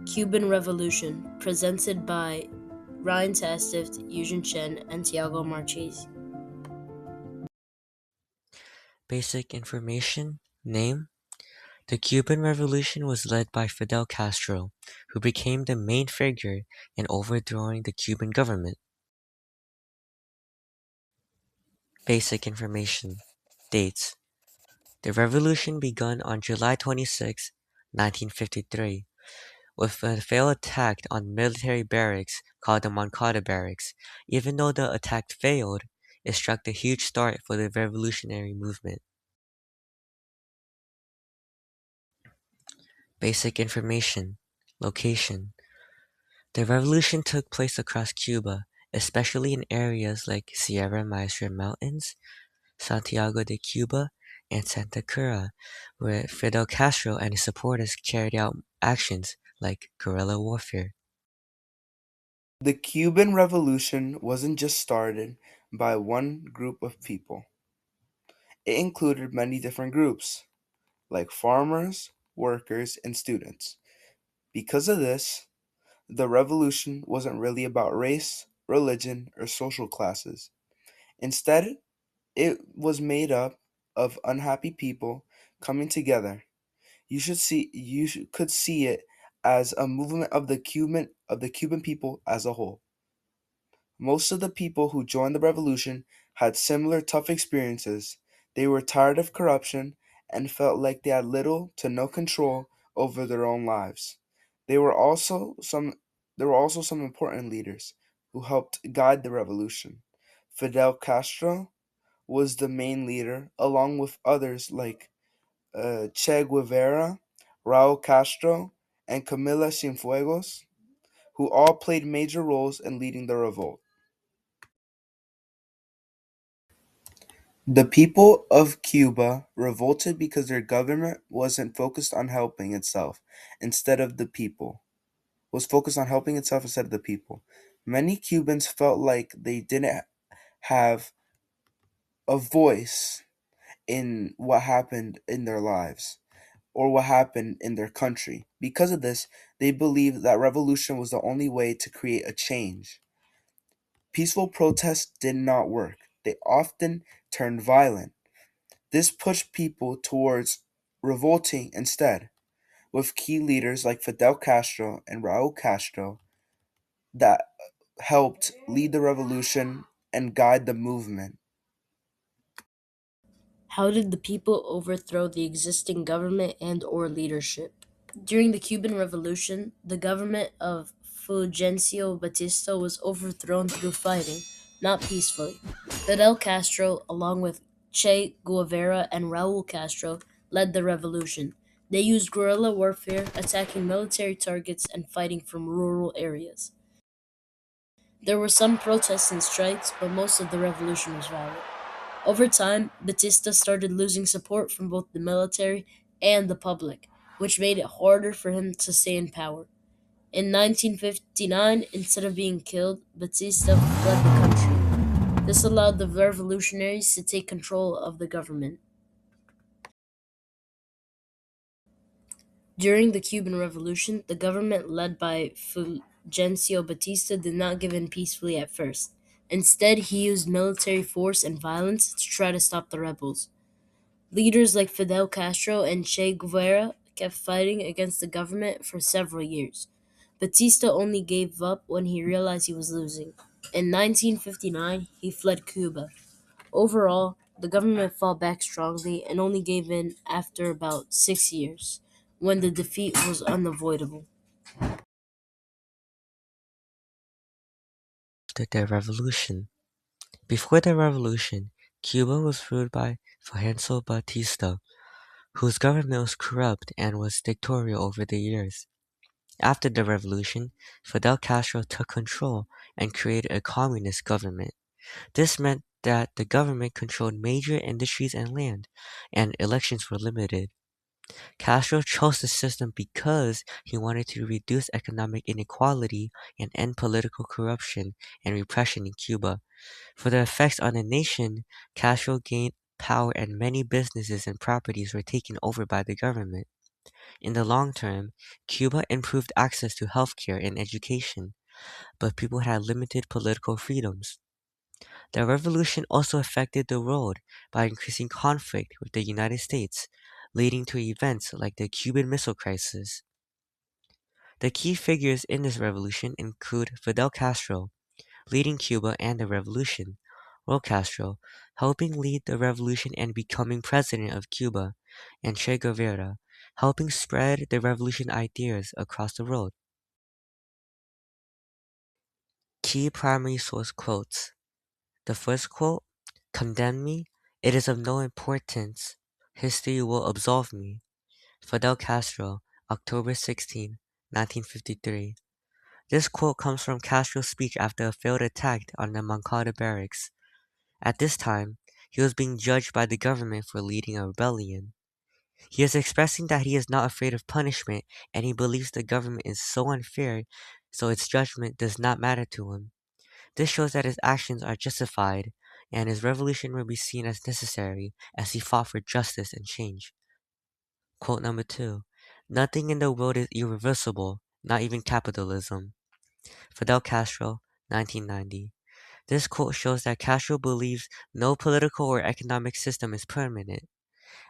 Cuban Revolution, presented by Ryan Tastift, Eugene Chen, and Tiago Marchese. Basic information. Name. The Cuban Revolution was led by Fidel Castro, who became the main figure in overthrowing the Cuban government. Basic information. Dates. The revolution began on July 26, 1953, with a failed attack on military barracks called the Moncada Barracks. Even though the attack failed, it struck a huge start for the revolutionary movement. Basic information. Location. The revolution took place across Cuba, especially in areas like Sierra Maestra Mountains, Santiago de Cuba, and Santa Cura, where Fidel Castro and his supporters carried out actions like guerrilla warfare. The Cuban Revolution wasn't just started by one group of people. It included many different groups, like farmers, workers, and students. Because of this, the revolution wasn't really about race, religion, or social classes. Instead, it was made up of unhappy people coming together. Could see it as a movement of the Cuban people as a whole. Most of the people who joined the revolution had similar tough experiences. They were tired of corruption and felt like they had little to no control over their own lives. They were also some there were also some important leaders who helped guide the revolution. Fidel Castro was the main leader, along with others like Che Guevara, Raul Castro, and Camila Cienfuegos, who all played major roles in leading the revolt. The people of Cuba revolted because their government wasn't focused on helping itself instead of the people. Was focused on helping itself instead of the people. Many Cubans felt like they didn't have a voice in what happened in their lives or what happened in their country. Because of this, they believed that revolution was the only way to create a change. Peaceful protests did not work. They often turned violent. This pushed people towards revolting instead, with key leaders like Fidel Castro and Raul Castro that helped lead the revolution and guide the movement. How did the people overthrow the existing government and or leadership? During the Cuban Revolution, the government of Fulgencio Batista was overthrown through fighting, not peacefully. Fidel Castro, along with Che Guevara and Raul Castro, led the revolution. They used guerrilla warfare, attacking military targets and fighting from rural areas. There were some protests and strikes, but most of the revolution was violent. Over time, Batista started losing support from both the military and the public, which made it harder for him to stay in power. In 1959, instead of being killed, Batista fled the country. This allowed the revolutionaries to take control of the government. During the Cuban Revolution, the government led by Fulgencio Batista did not give in peacefully at first. Instead, he used military force and violence to try to stop the rebels. Leaders like Fidel Castro and Che Guevara kept fighting against the government for several years. Batista only gave up when he realized he was losing. In 1959, he fled Cuba. Overall, the government fought back strongly and only gave in after about 6 years, when the defeat was unavoidable. The revolution. Before the revolution, Cuba was ruled by Fulgencio Batista, whose government was corrupt and was dictatorial over the years. After the revolution, Fidel Castro took control and created a communist government. This meant that the government controlled major industries and land, and elections were limited. Castro chose the system because he wanted to reduce economic inequality and end political corruption and repression in Cuba. For the effects on the nation, Castro gained power and many businesses and properties were taken over by the government. In the long term, Cuba improved access to healthcare and education, but people had limited political freedoms. The revolution also affected the world by increasing conflict with the United States, leading to events like the Cuban Missile Crisis. The key figures in this revolution include Fidel Castro, leading Cuba and the revolution, Raul Castro, helping lead the revolution and becoming president of Cuba, and Che Guevara, helping spread the revolution ideas across the world. Key primary source quotes. The first quote, "Condemn me, it is of no importance. History will absolve me." Fidel Castro, October 16, 1953. This quote comes from Castro's speech after a failed attack on the Moncada barracks. At this time, he was being judged by the government for leading a rebellion. He is expressing that he is not afraid of punishment and he believes the government is so unfair, so its judgment does not matter to him. This shows that his actions are justified and his revolution will be seen as necessary as he fought for justice and change. Quote number 2. "Nothing in the world is irreversible, not even capitalism." Fidel Castro, 1990. This quote shows that Castro believes no political or economic system is permanent,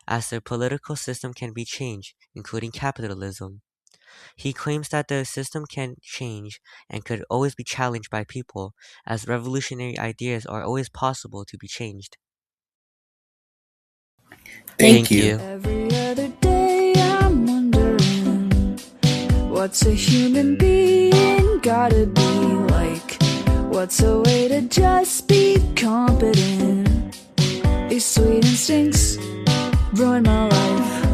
as the political system can be changed, including capitalism. He claims that the system can change and could always be challenged by people, as revolutionary ideas are always possible to be changed. Thank Thank you. you. Every other day I'm wondering, what's a human being gotta be like? What's a way to just be competent? These sweet instincts ruin my life.